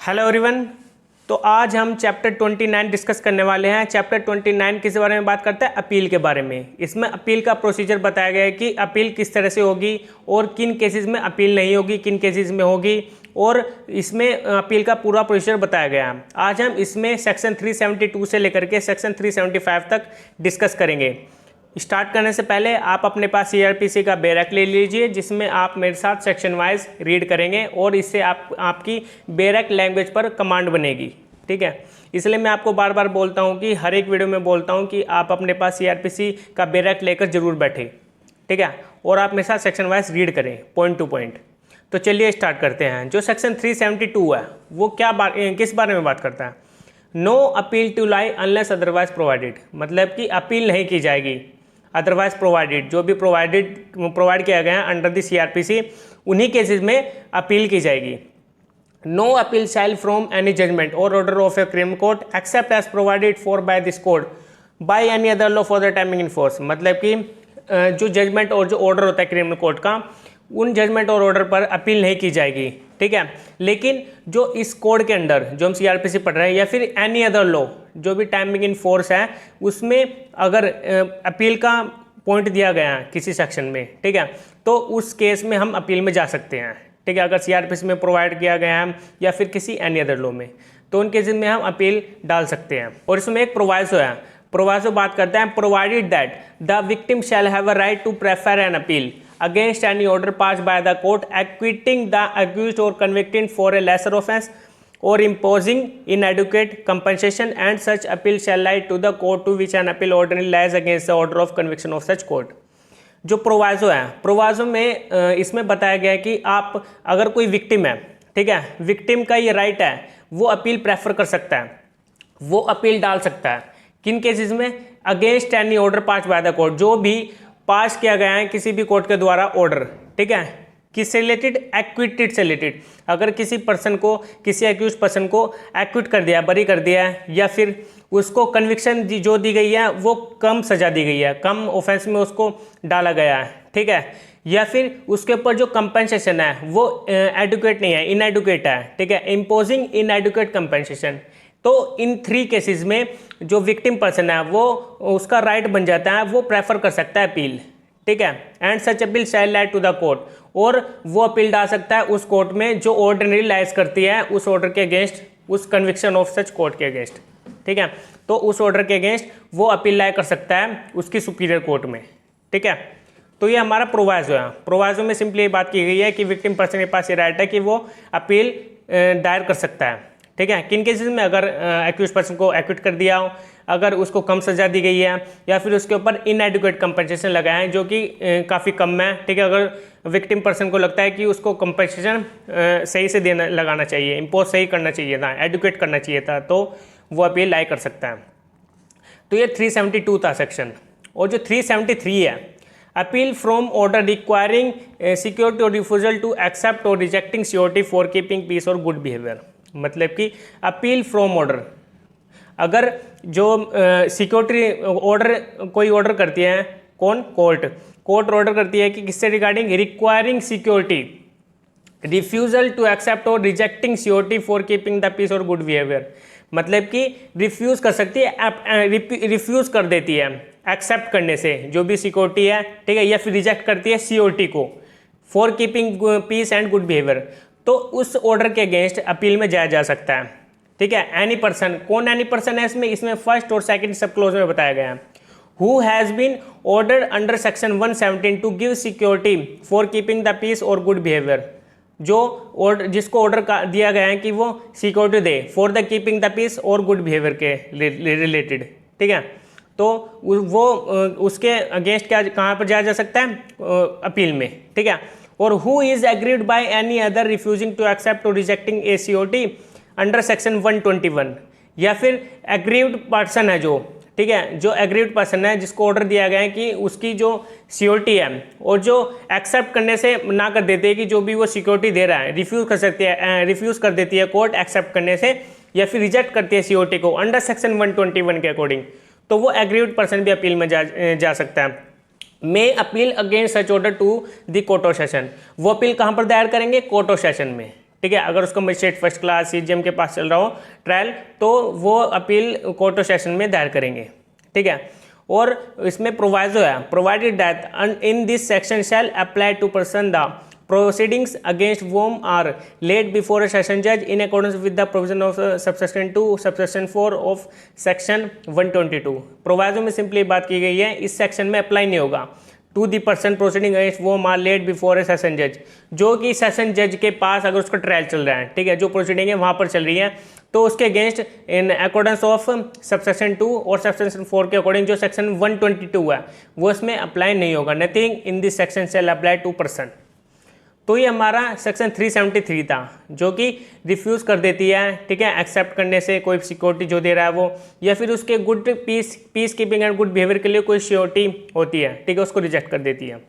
Hello everyone. तो आज हम चैप्टर 29 डिस्कस करने वाले हैं। चैप्टर 29 किस बारे में बात करता है? अपील के बारे में। इसमें अपील का प्रोसीजर बताया गया है कि अपील किस तरह से होगी और किन केसेस में अपील नहीं होगी, किन केसेस में होगी, और इसमें अपील का पूरा प्रोसीजर बताया गया है। आज हम इसमें सेक्शन 372 से लेकर के सेक्शन 375 तक डिस्कस करेंगे। स्टार्ट करने से पहले आप अपने पास सीआरपीसी का बेरक ले लीजिए, जिसमें आप मेरे साथ सेक्शन वाइज रीड करेंगे और इससे आपकी बेरक लैंग्वेज पर कमांड बनेगी। ठीक है, इसलिए मैं आपको बार बार बोलता हूं कि हर एक वीडियो में बोलता हूं कि आप अपने पास सीआरपीसी का बेरक लेकर जरूर बैठे। ठीक है, और आप मेरे साथ सेक्शन वाइज रीड करें पॉइंट टू पॉइंट। तो चलिए स्टार्ट करते हैं। जो सेक्शन 372 है वो किस बारे में बात करता है? No appeal to lie unless otherwise provided, मतलब कि अपील नहीं की जाएगी अदरवाइज प्रोवाइडेड। जो भी प्रोवाइड किया गया है अंडर द सीआरपीसी, उन्हीं केसेस में अपील की जाएगी। No appeal shall from any judgment और order of a criminal court except as provided for by this code by any other law for the timing in force, मतलब कि जो judgement और जो ऑर्डर होता है क्रिमिनल कोर्ट का, उन जजमेंट और ऑर्डर पर अपील नहीं की जाएगी। ठीक है, लेकिन जो इस कोड के अंडर जो हम सीआरपीसी पढ़ रहे हैं या फिर एनी अदर लॉ जो भी टाइमिंग इन फोर्स है, उसमें अगर अपील का पॉइंट दिया गया है किसी सेक्शन में, ठीक है, तो उस केस में हम अपील में जा सकते हैं। ठीक है, अगर सीआरपीसी में प्रोवाइड किया गया है या फिर किसी एनी अदर लॉ में, तो उन केसेस में हम अपील डाल सकते हैं। और इसमें एक प्रोवाइसो है। प्रोवाइसो बात करते हैं, provided that the victim shall have a right to prefer an appeal against any order passed by the court acquitting the accused or convicted for a lesser offense or imposing inadequate compensation, and such appeal shall lie to the court to which an appeal ordinarily lies against the order of conviction of such court। जो proviso है, proviso में इसमें बताया गया है कि आप अगर कोई विक्टिम है, ठीक है, विक्टिम का ये राइट है, वो अपील प्रेफर कर सकता है, वो अपील डाल सकता है। किन केसेस में? Against any order pass by the court, जो भी पास किया गया है किसी भी कोर्ट के द्वारा ऑर्डर, ठीक है, किससे रिलेटेड? एक्विटेड से रिलेटेड। अगर किसी पर्सन को, किसी एक्यूज पर्सन को एक्विट कर दिया, बरी कर दिया है, या फिर उसको कन्विक्शन जो दी गई है वो कम सजा दी गई है, कम ऑफेंस में उसको डाला गया है, ठीक है, या फिर उसके ऊपर जो कंपनसेशन है वो एडुकेट नहीं है, इनएडुकेट है, ठीक है, इम्पोजिंग इनएडुकेट कंपनसेशन। तो इन 3 केसेस में जो विक्टिम पर्सन है वो उसका राइट बन जाता है, वो प्रेफर कर सकता है अपील। ठीक है, and such appeal shall lie to the court, और वो अपील डाल सकता है उस कोर्ट में जो ऑर्डिनरी लाइज करती है उस ऑर्डर के अगेंस्ट, उस कन्विक्शन ऑफ सच कोर्ट के अगेंस्ट। ठीक है, तो उस ऑर्डर के अगेंस्ट वो अपील लाई कर सकता है उसकी सुपीरियर कोर्ट में। ठीक है, तो ये हमारा प्रोवाइजो है। प्रोवाइजो में सिंपली ये बात की गई है कि विक्टिम पर्सन के पास ये राइट है कि वो अपील दायर कर सकता है। ठीक है, किन केसेस में? अगर एक्यूज पर्सन को एक्विट कर दिया हो, अगर उसको कम सजा दी गई है, या फिर उसके ऊपर इनएडुकेट कंपनसेशन लगाया है जो कि काफ़ी कम है। ठीक है, अगर विक्टिम पर्सन को लगता है कि उसको कंपनसेशन सही से लगाना चाहिए, इम्पोज सही करना चाहिए था, एडुकेट करना चाहिए था, तो वो अपील लाई कर सकता है। तो ये 372 था सेक्शन। और जो 373 है, appeal from order requiring security और रिफ्यूजल टू एक्सेप्ट और rejecting security for keeping peace और गुड बिहेवियर, मतलब कि अपील फ्रॉम ऑर्डर, अगर जो सिक्योरिटी ऑर्डर कोई ऑर्डर करती है, कौन? कोर्ट ऑर्डर करती है कि किससे regarding? Requiring security, refusal to accept और rejecting security for keeping the peace और गुड बिहेवियर, मतलब कि रिफ्यूज कर सकती है, रिफ्यूज कर देती है एक्सेप्ट करने से जो भी सिक्योरिटी है, ठीक है, या फिर रिजेक्ट करती है सिक्योरिटी को for keeping peace and good behaviour, तो उस ऑर्डर के अगेंस्ट अपील में जाया जा सकता है। ठीक है, एनी पर्सन, कौन एनी पर्सन है इसमें फर्स्ट और सेकंड सब क्लोज में बताया गया है। Who has been ordered under section 117 to give security for keeping the peace और गुड बिहेवियर, जो जिसको ऑर्डर दिया गया है कि वो सिक्योरिटी दे for the keeping the peace और गुड बिहेवियर के रिलेटेड। ठीक है, तो वो उसके अगेंस्ट क्या, कहाँ पर जाया जा सकता है? अपील में। ठीक है, और who is agreed by any other refusing to accept और rejecting a surety under section 121, या फिर एग्रीव्ड पर्सन है जो, ठीक है, जो एग्रीव्ड पर्सन है जिसको ऑर्डर दिया गया है कि उसकी जो सिक्योरिटी है और जो एक्सेप्ट करने से ना कर देती है कि जो भी वो सिक्योरिटी दे रहा है, रिफ्यूज कर सकती है, रिफ्यूज कर देती है कोर्ट एक्सेप्ट करने से, या फिर रिजेक्ट करती है सिक्योरिटी को अंडर सेक्शन 121 के अकॉर्डिंग, तो वो एग्रीव्ड पर्सन भी अपील में जा सकता है। May appeal against such order to the court of session, वो अपील कहाँ पर दायर करेंगे? कोर्ट ऑफ सेशन में। ठीक है। अगर उसको मजिस्ट्रेट फर्स्ट क्लास सीजीएम के पास चल रहा हो ट्रायल, तो वो अपील कोर्ट ऑफ सेशन में दायर करेंगे, ठीक है। और इसमें प्रोवाइजो है, provided that in this section shall apply to person the proceedings against whom are laid before a session judge in accordance with the provision of subsection 2 subsection 4 of section 122। Proviso में simply बात की गई है, इस section में apply नहीं होगा to the person proceeding against whom are laid before a session judge, जो कि सेशन जज के पास अगर उसका ट्रायल चल रहा है, ठीक है, जो प्रोसीडिंग है वहाँ पर चल रही है, तो उसके against in accordance of subsection 2 और सबसेक्शन 4 के अकॉर्डिंग जो सेक्शन 122 है वो इसमें अप्लाई नहीं होगा। Nothing in this section shall apply to person. तो ये हमारा सेक्शन 373 था, जो कि रिफ्यूज़ कर देती है, ठीक है, एक्सेप्ट करने से कोई सिक्योरिटी जो दे रहा है वो, या फिर उसके good peace keeping and good behaviour के लिए कोई श्योरिटी होती है, ठीक है, उसको रिजेक्ट कर देती है।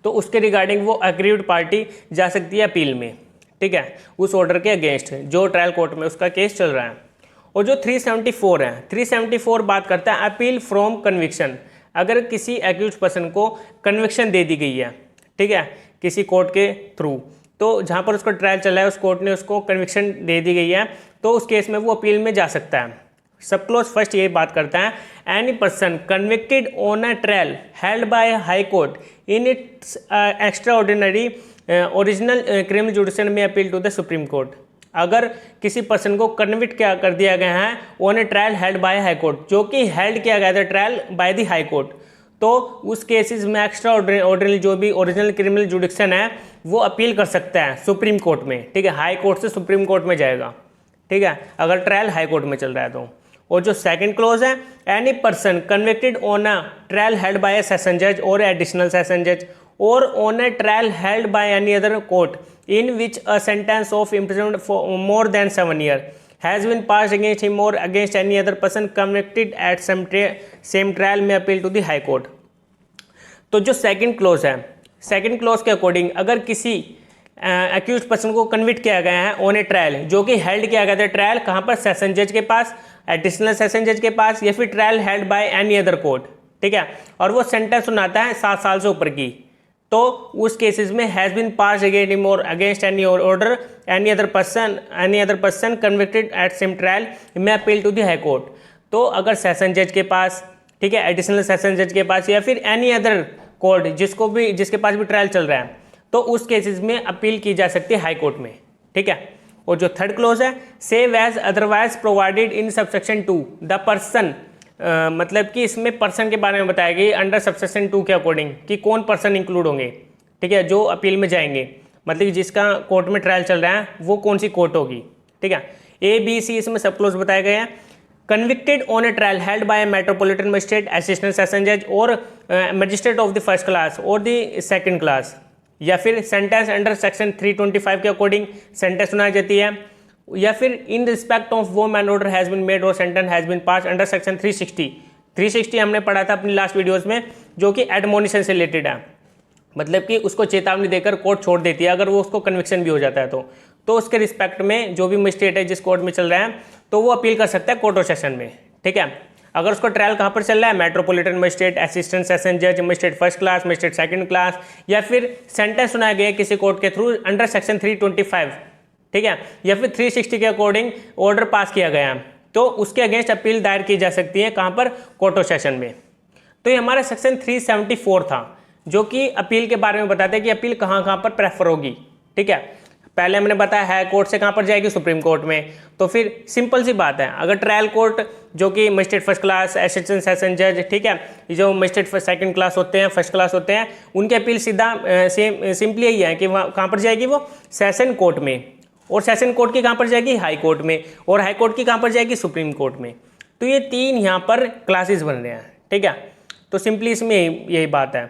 तो उसके रिगार्डिंग वो अग्रीव्ड पार्टी जा सकती है अपील में, ठीक है, उस ऑर्डर के अगेंस्ट जो ट्रायल कोर्ट में उसका केस चल रहा है। और जो 374 है, 374 बात करता है अपील फ्रॉम कन्विक्शन। अगर किसी एक्यूज पर्सन को कन्विक्शन दे दी गई है, ठीक है, किसी कोर्ट के थ्रू, तो जहाँ पर उसका ट्रायल चला है उस कोर्ट ने उसको कन्विक्शन दे दी गई है, तो उस केस में वो अपील में जा सकता है। सब क्लोज फर्स्ट ये बात करता है, any person convicted on a trial held by high court in its extraordinary original criminal jurisdiction में appeal to the supreme court. अगर किसी पर्सन को कन्विक्ट क्या कर दिया गया है on A trial held by high court, जो कि हेल्ड किया गया था trial by the high court, तो उस केसेस में एक्स्ट्रा ऑर्डिनरी जो भी ओरिजिनल क्रिमिनल जुडिक्शन है वो अपील कर सकता है सुप्रीम कोर्ट में, ठीक है, हाई कोर्ट से सुप्रीम कोर्ट में जाएगा, ठीक है, अगर ट्रायल हाई कोर्ट में चल रहा है तो। और जो सेकंड क्लॉज है, any person convicted on a trial held bye a session जज और एडिशनल सेशन जज और on a trial held bye any other court in which a sentence of imprisonment for more than 7 years has been passed against him or against any other person convicted at same trial may appeal to the high court। तो जो second clause है, second clause के according अगर किसी accused person को convict किया गया है ऑन ए ट्रायल, जो कि हेल्ड किया गया था ट्रायल कहाँ पर, सेशन जज के पास, एडिशनल सेशन जज के पास, या फिर trial held bye any other court, ठीक है, और वो सेंटेंस सुनाता है 7 साल से ऊपर की, तो उस केसेस में has been passed against him और against any order any other person convicted at same trial में appeal to the high court. तो अगर सेशन जज के पास, ठीक है, एडिशनल सेशन जज के पास या फिर एनी अदर कोर्ट जिसके पास भी ट्रायल चल रहा है, तो उस केसेस में अपील की जा सकती है हाई कोर्ट में, ठीक है। और जो थर्ड क्लॉज है, save as otherwise provided in subsection 2 the person, मतलब कि इसमें पर्सन के बारे में बताया गया अंडर सबसेक्शन 2 के अकॉर्डिंग कि कौन पर्सन इंक्लूड होंगे, ठीक है, जो अपील में जाएंगे, मतलब कि जिसका कोर्ट में ट्रायल चल रहा है वो कौन सी कोर्ट होगी, ठीक है। ए बी सी इसमें सब क्लोज बताया गया है। Convicted on A trial held bye metropolitan magistrate, assistant session जज और magistrate of the first class और द सेकंड क्लास, या फिर सेंटेंस अंडर सेक्शन 325 के अकॉर्डिंग सेंटेंस सुनाई जाती है, या फिर इन रिस्पेक्ट ऑफ वो main order has been made और sentence has been pass under section 360 हमने पढ़ा था अपनी लास्ट वीडियोस में, जो कि एडमोनिशन से रिलेटेड है, मतलब कि उसको चेतावनी देकर कोर्ट छोड़ देती है अगर वो उसको कन्विक्शन भी हो जाता है तो उसके रिस्पेक्ट में जो भी मजिस्ट्रेट है जिस कोर्ट में चल रहा है तो वो अपील कर सकता है कोर्ट ऑफ सेशन में, ठीक है। अगर उसका ट्रायल कहाँ पर चल रहा है, मेट्रोपॉलिटन मजिस्ट्रेट, असिस्टेंट सेशन जज, magistrate first class, magistrate second class, या फिर सेंटेंस सुनाया गया किसी कोर्ट के थ्रू अंडर सेक्शन 325, ठीक है, या फिर 360 के अकॉर्डिंग ऑर्डर पास किया गया, तो उसके अगेंस्ट अपील दायर की जा सकती है कहाँ पर, कोर्ट ऑफ सेशन में। तो ये हमारा सेक्शन 374 था, जो कि अपील के बारे में बताते हैं कि अपील कहाँ कहाँ पर प्रेफर होगी, ठीक है। पहले हमने बताया हाई कोर्ट से कहाँ पर जाएगी, सुप्रीम कोर्ट में, तो फिर सिंपल सी बात है, अगर ट्रायल कोर्ट जो कि magistrate first class, assistant session जज, ठीक है, जो मजिस्ट्रेट सेकंड क्लास होते हैं, फर्स्ट क्लास होते हैं, उनकी अपील सीधा सिंपली यही है कि वहाँ कहाँ पर जाएगी, वो सेशन कोर्ट में, और सेशन कोर्ट की कहाँ पर जाएगी, हाई कोर्ट में, और हाई कोर्ट की कहाँ पर जाएगी, सुप्रीम कोर्ट में। तो ये 3 यहाँ पर क्लासेस बन रहे हैं, ठीक है। तो सिंपली इसमें यही बात है।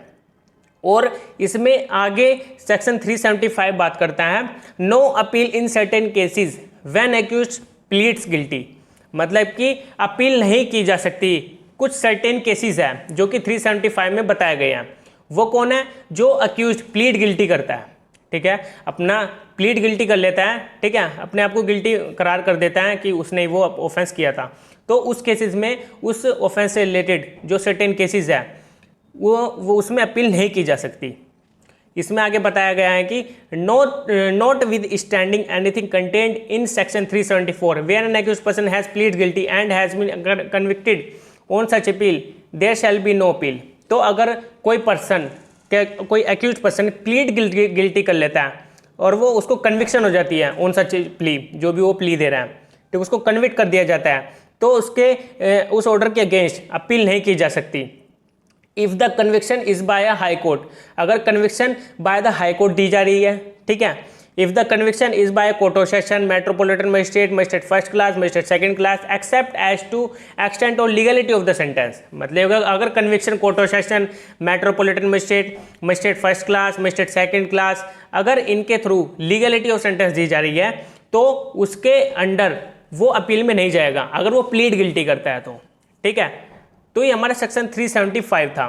और इसमें आगे सेक्शन 375 बात करता है, no appeal in certain cases when accused pleads guilty, मतलब कि अपील नहीं की जा सकती, कुछ सर्टेन केसेस है जो कि 375 में बताया गया है। वो कौन है, जो अक्यूज्ड प्लीड गिल्टी करता है, ठीक है, अपना प्लीड गिल्टी कर लेता है, ठीक है, अपने आप को गिल्टी करार कर देता है कि उसने वो ऑफेंस किया था, तो उस केसेस में उस ऑफेंस से रिलेटेड जो सर्टेन केसेस है वो उसमें अपील नहीं की जा सकती। इसमें आगे बताया गया है कि notwithstanding anything content in section 374 where an accused person has plead guilty and has been convicted on such appeal there shall be no appeal. तो अगर कोई पर्सन कोई एक्यूज्ड पर्सन प्लीड गिल्टी कर लेता है और वो उसको कन्विक्शन हो जाती है ऑन सच प्ली, जो भी वो प्ली दे रहा है, तो उसको कन्विक्ट कर दिया जाता है, तो उसके उस ऑर्डर के अगेंस्ट अपील नहीं की जा सकती। If the conviction is by a high court, अगर conviction by the high court दी जा रही है, ठीक है। If the conviction is by court of session, metropolitan magistrate, magistrate first class, magistrate second class, except as to extent और legality of the sentence. मतलब अगर conviction court of session, metropolitan magistrate, magistrate first class, magistrate second class, अगर इनके through legality of sentence दी जा रही है तो उसके अंडर वो अपील में नहीं जाएगा, अगर वो प्लीड गिल्टी करता है तो, ठीक है। तो ये हमारा सेक्शन 375 था।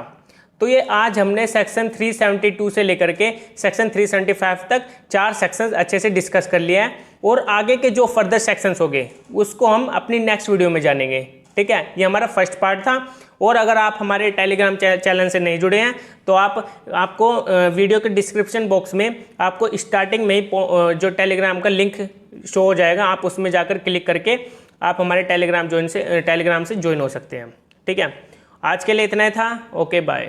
तो ये आज हमने सेक्शन 372 से लेकर के सेक्शन 375 तक 4 सेक्शंस अच्छे से डिस्कस कर लिया है, और आगे के जो फर्दर सेक्शंस होंगे उसको हम अपनी नेक्स्ट वीडियो में जानेंगे, ठीक है। ये हमारा फर्स्ट पार्ट था। और अगर आप हमारे टेलीग्राम चैनल से नहीं जुड़े हैं तो आपको वीडियो के डिस्क्रिप्शन बॉक्स में आपको स्टार्टिंग में ही जो टेलीग्राम का लिंक शो हो जाएगा, आप उसमें जाकर क्लिक करके आप हमारे टेलीग्राम से ज्वाइन हो सकते हैं, ठीक है। आज के लिए इतना ही था। Okay bye.